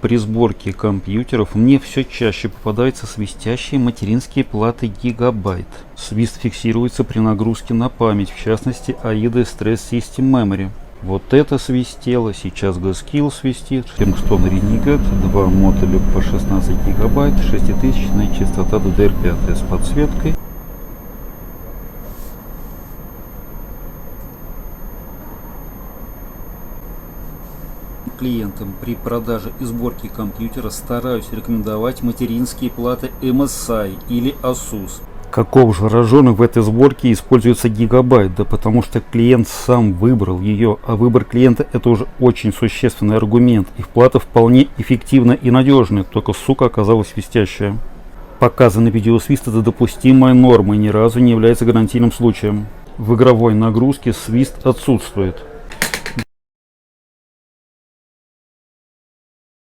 при сборке компьютеров мне все чаще попадаются свистящие материнские платы Gigabyte. Свист фиксируется при нагрузке на память, в частности AIDA Stress System Memory. Вот это свистело, сейчас G-Skill свистит, Firmstone Renegade, 2 модуля по 16 гигабайт, 6000 частота DDR5 с подсветкой. Клиентам при продаже и сборке компьютера стараюсь рекомендовать материнские платы MSI или Asus. Каков же роженый в этой сборке используется Gigabyte? Да потому что клиент сам выбрал ее, а выбор клиента — это уже очень существенный аргумент. Их плата вполне эффективна и надежная, только сука оказалась свистящая. Показанный видеосвист — это допустимая норма и ни разу не является гарантийным случаем. В игровой нагрузке свист отсутствует.